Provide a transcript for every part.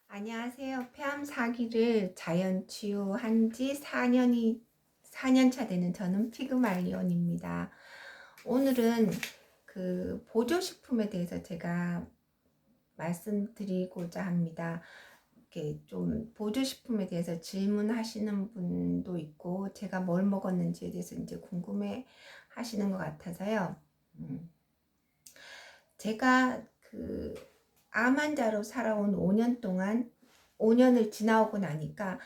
안녕하세요. 폐암 사기를 자연 치유한 지 4년 차 되는 저는 피그말리온입니다. 오늘은 그 보조식품에 대해서 제가 말씀드리고자 합니다. 이렇게 좀 보조식품에 대해서 질문하시는 분도 있고, 제가 뭘 먹었는지에 대해서 이제 궁금해 하시는 것 같아서요. 제가 그 암 환자로 살아온 5년 동안 5년을 지나오고 나니까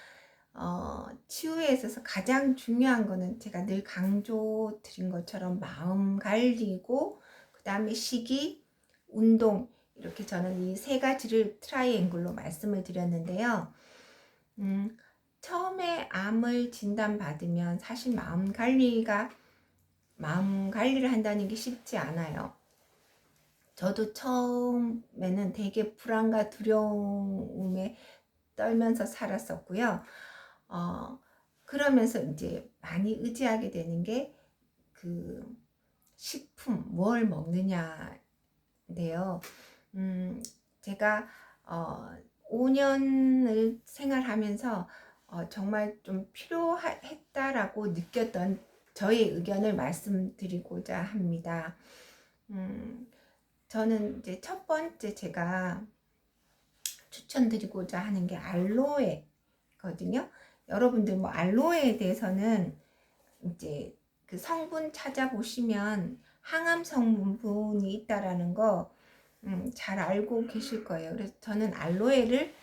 치유에 있어서 가장 중요한 거는 제가 늘 강조 드린 것처럼 마음 관리고, 그 다음에 식이, 운동, 이렇게 저는 이 세 가지를 트라이앵글로 말씀을 드렸는데요. 처음에 암을 진단받으면 사실 마음 관리를 한다는 게 쉽지 않아요. 저도 처음에는 되게 불안과 두려움에 떨면서 살았었고요. 그러면서 이제 많이 의지하게 되는 게 그 식품, 뭘 먹느냐인데요. 제가 5년을 생활하면서 정말 좀 필요했다라고 느꼈던 저의 의견을 말씀드리고자 합니다. 저는 이제 첫 번째 제가 추천드리고자 하는 게 알로에거든요. 여러분들 뭐 알로에에 대해서는 이제 그 성분 찾아보시면 항암 성분이 있다라는 거 잘 알고 계실 거예요. 그래서 저는 알로에를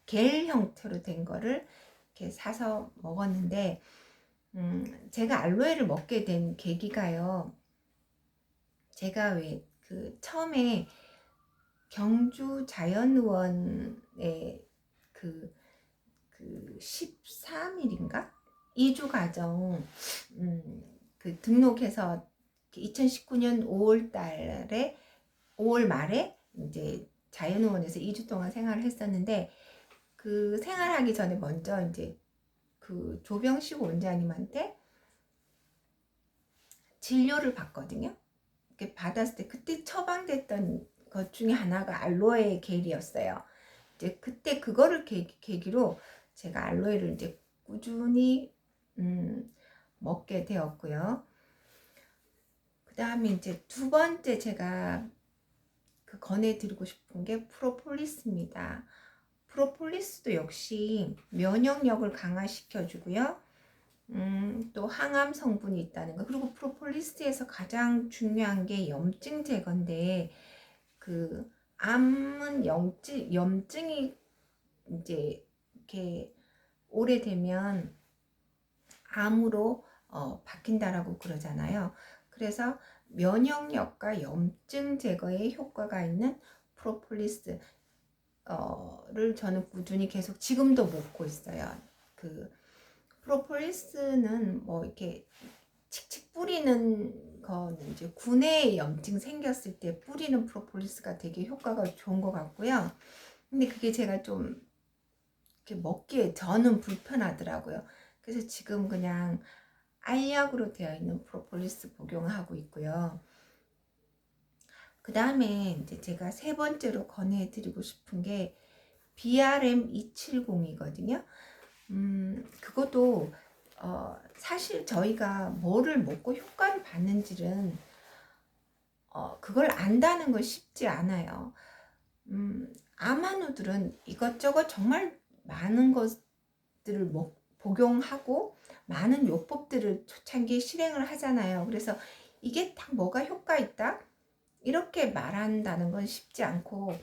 겔 형태로 된 거를 이렇게 사서 먹었는데, 제가 알로에를 먹게 된 계기가요. 제가 왜 그 처음에 경주 자연의원에 그 13일인가? 2주 과정 그 등록해서 2019년 5월 달에 5월 말에 이제 자연의원에서 2주 동안 생활을 했었는데, 그 생활하기 전에 먼저 이제 그 조병식 원장님한테 진료를 받거든요. 이렇게 받았을 때 그때 처방됐던 것 중에 하나가 알로에 겔이었어요. 이제 그때 그거를 계기로 제가 알로에를 이제 꾸준히 먹게 되었고요. 그 다음에 이제 두 번째 제가 그 권해드리고 싶은 게 프로폴리스입니다. 프로폴리스도 역시 면역력을 강화시켜 주고요. 또 항암 성분이 있다는 거. 그리고 프로폴리스에서 가장 중요한 게 염증 제거인데, 그 암은 염증이 이제 이렇게 오래되면 암으로 바뀐다라고 그러잖아요. 그래서 면역력과 염증 제거에 효과가 있는 프로폴리스를 저는 꾸준히 계속 지금도 먹고 있어요. 그 프로폴리스는 뭐 이렇게 칙칙 뿌리는 거는 이제 구내에 염증 생겼을 때 뿌리는 프로폴리스가 되게 효과가 좋은 것 같고요. 근데 그게 제가 좀 이렇게 먹기에 저는 불편하더라고요. 그래서 지금 그냥 알약으로 되어 있는 프로폴리스 복용하고 있고요. 그 다음에 이제 제가 세 번째로 권해드리고 싶은 게 BRM 270이거든요. 그것도 사실 저희가 뭐를 먹고 효과를 받는지는 그걸 안다는 건 쉽지 않아요. 암환우들은 이것저것 정말 많은 것들을 복용하고 많은 요법들을 초창기에 실행을 하잖아요. 그래서 이게 딱 뭐가 효과 있다? 이렇게 말한다는 건 쉽지 않고,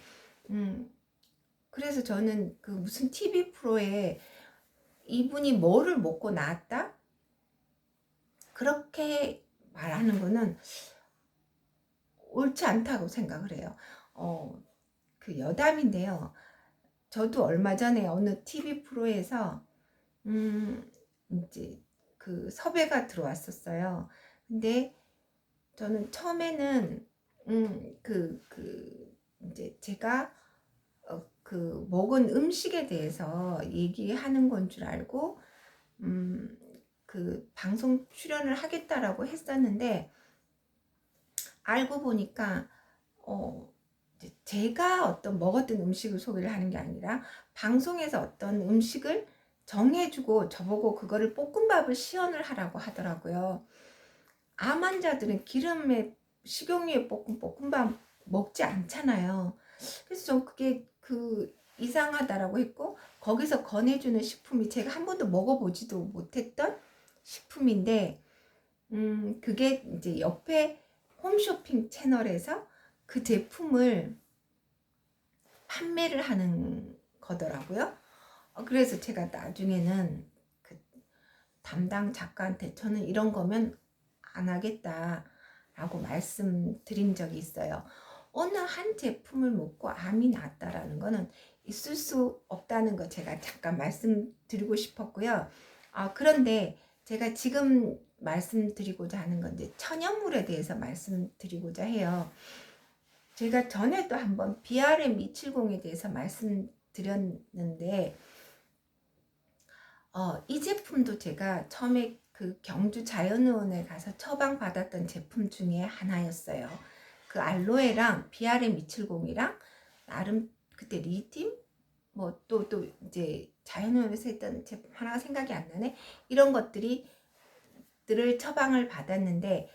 그래서 저는 그 무슨 TV 프로에 이분이 뭐를 먹고 나았다? 그렇게 말하는 거는 옳지 않다고 생각을 해요. 그 여담인데요. 저도 얼마 전에 어느 TV 프로에서 이제 그 섭외가 들어왔었어요. 근데 저는 처음에는 이제 제가 그 먹은 음식에 대해서 얘기하는 건 줄 알고 그 방송 출연을 하겠다라고 했었는데, 알고 보니까 제가 어떤 먹었던 음식을 소개를 하는 게 아니라 방송에서 어떤 음식을 정해주고 저보고 그거를 볶음밥을 시연을 하라고 하더라고요. 암 환자들은 기름에 식용유에 볶은 볶음밥 먹지 않잖아요. 그래서 전 그게 이상하다라고 했고, 거기서 권해주는 식품이 제가 한 번도 먹어보지도 못했던 식품인데, 그게 이제 옆에 홈쇼핑 채널에서 그 제품을 판매를 하는 거더라고요. 그래서 제가 나중에는 그 담당 작가한테 저는 이런 거면 안 하겠다라고 말씀드린 적이 있어요. 어느 한 제품을 먹고 암이 났다라는 거는 있을 수 없다는 거 제가 잠깐 말씀드리고 싶었고요. 그런데 제가 지금 말씀드리고자 하는 건 이제 천연물에 대해서 말씀드리고자 해요. 제가 전에도 한번 BRM270에 대해서 말씀드렸는데, 이 제품도 제가 처음에 그 경주 자연의원에 가서 처방받았던 제품 중에 하나였어요. 그 알로에랑 BRM270이랑 나름 그때 리튬? 뭐 또 이제 자연의원에서 했던 제품 하나가 생각이 안 나네. 이런 것들을 처방을 받았는데,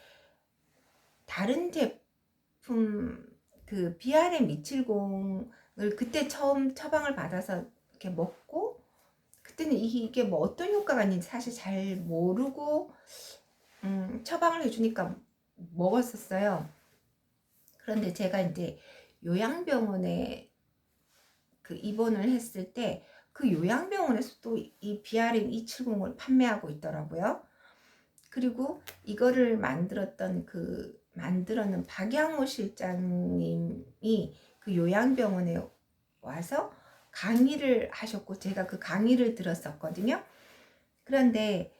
다른 제품 그 BRM270을 그때 처음 처방을 받아서 이렇게 먹고, 그때는 이게 뭐 어떤 효과가 있는지 사실 잘 모르고 처방을 해주니까 먹었었어요. 그런데 제가 이제 요양병원에 그 입원을 했을 때 그 요양병원에서 또 이 BRM270을 판매하고 있더라고요. 그리고 이거를 만들었는 박양호 실장님이 그 요양병원에 와서 강의를 하셨고, 제가 그 강의를 들었었거든요. 그런데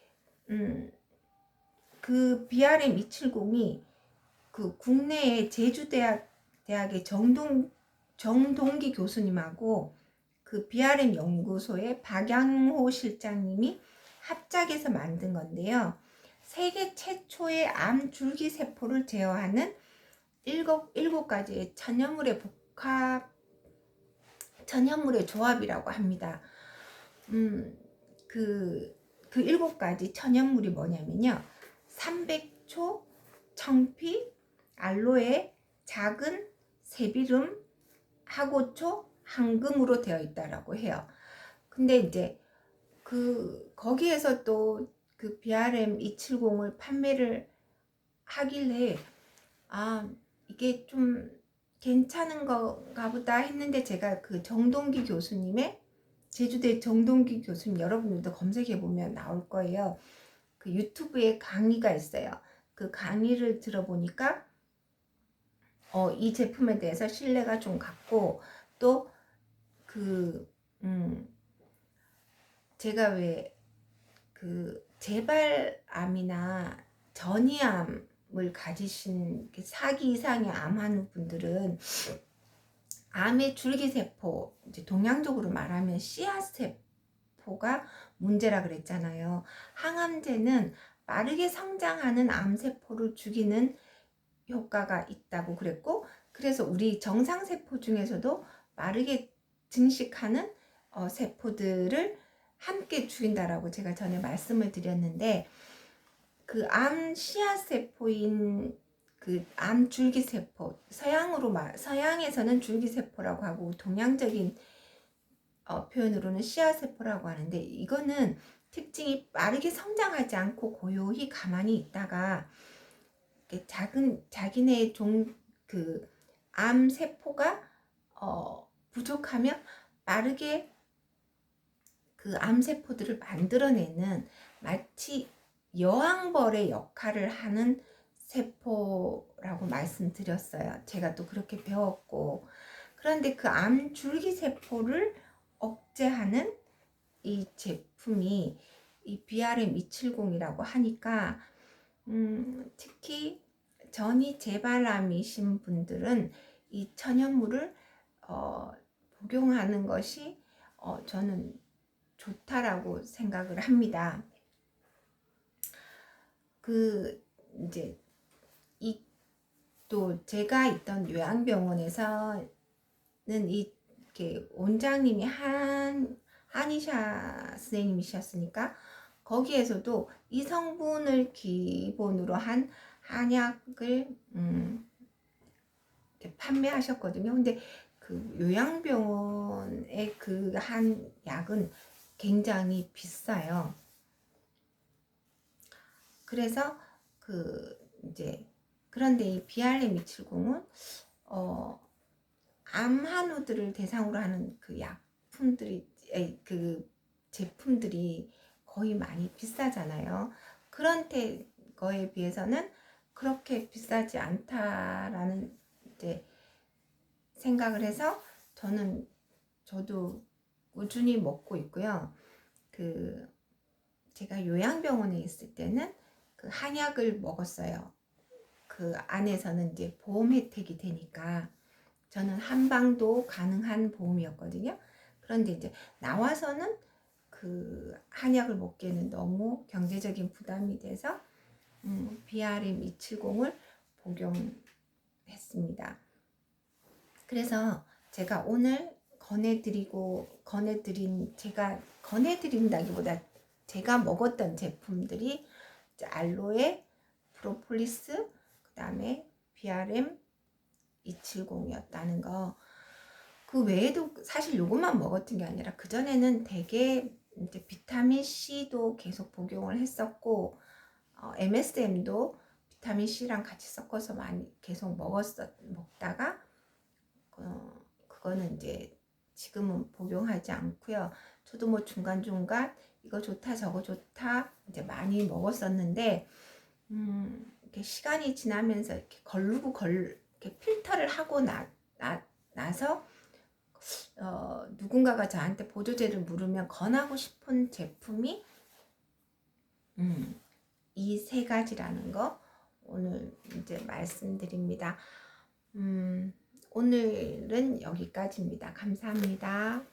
그 BRM270이 그 국내의 제주대학의 정동기 교수님하고 그 BRM 연구소의 박양호 실장님이 합작해서 만든 건데요. 세계 최초의 암 줄기세포를 제어하는 7가지의 천연물의 조합이라고 합니다. 그 7가지 천연물이 뭐냐면요. 300초, 청피, 알로에, 작은, 세비름, 하고초, 황금으로 되어 있다라고 해요. 근데 이제 거기에서 또 그 BRM270을 판매를 하길래 이게 좀 괜찮은 건가 보다 했는데, 제가 그 정동기 교수님의 제주대 정동기 교수님, 여러분들도 검색해 보면 나올 거예요. 그 유튜브에 강의가 있어요. 그 강의를 들어보니까 이 제품에 대해서 신뢰가 좀 갔고, 또 제가 왜 그 재발암이나 전이암을 가지신 4기 이상의 암 환우분들은 암의 줄기세포, 이제 동양적으로 말하면 씨앗세포가 문제라 그랬잖아요. 항암제는 빠르게 성장하는 암세포를 죽이는 효과가 있다고 그랬고, 그래서 우리 정상세포 중에서도 빠르게 증식하는 세포들을 함께 죽인다라고 제가 전에 말씀을 드렸는데, 그 암 씨앗세포인 그 암 줄기세포, 서양에서는 줄기세포라고 하고 동양적인 표현으로는 씨앗세포라고 하는데, 이거는 특징이 빠르게 성장하지 않고 고요히 가만히 있다가 자기네의 그 암세포가 부족하면 빠르게 그 암세포들을 만들어내는, 마치 여왕벌의 역할을 하는 세포라고 말씀드렸어요. 제가 또 그렇게 배웠고, 그런데 그 암 줄기세포를 억제하는 이 제품이 이 BRM270이라고 하니까 특히 전이 재발암이신 분들은 이 천연물을 복용하는 것이 저는 좋다라고 생각을 합니다. 이제 이 또 제가 있던 요양병원에서는 이렇게 원장님이 한의사 선생님이셨으니까 거기에서도 이 성분을 기본으로 한 한약을 판매하셨거든요. 근데 그 요양병원의 그 한 약은 굉장히 비싸요. 그래서 그 이제 그런데 이 BRM270은 암 한우들을 대상으로 하는 그 약품들이 그 제품들이 거의 많이 비싸잖아요. 그런 거에 비해서는 그렇게 비싸지 않다라는 이제 생각을 해서 저도 꾸준히 먹고 있고요. 그 제가 요양병원에 있을 때는 그 한약을 먹었어요. 그 안에서는 이제 보험 혜택이 되니까 저는 한방도 가능한 보험이었거든요. 그런데 이제 나와서는 그 한약을 먹기에는 너무 경제적인 부담이 돼서 BRM270을 복용했습니다. 그래서 제가 오늘 권해드린다기보다 제가 먹었던 제품들이 알로에, 프로폴리스, 그 다음에 BRM270이었다는 거. 그 외에도 사실 요것만 먹었던 게 아니라 그전에는 되게 이제 비타민 C도 계속 복용을 했었고, MSM도 비타민 C랑 같이 섞어서 많이 계속 먹다가 그거는 이제 지금은 복용하지 않고요. 저도 뭐 중간중간 이거 좋다 저거 좋다 이제 많이 먹었었는데 이렇게 시간이 지나면서 이렇게 이렇게 필터를 하고 나서 누군가가 저한테 보조제를 물으면 권하고 싶은 제품이 이 세 가지라는 거 오늘 이제 말씀드립니다. 오늘은 여기까지입니다. 감사합니다.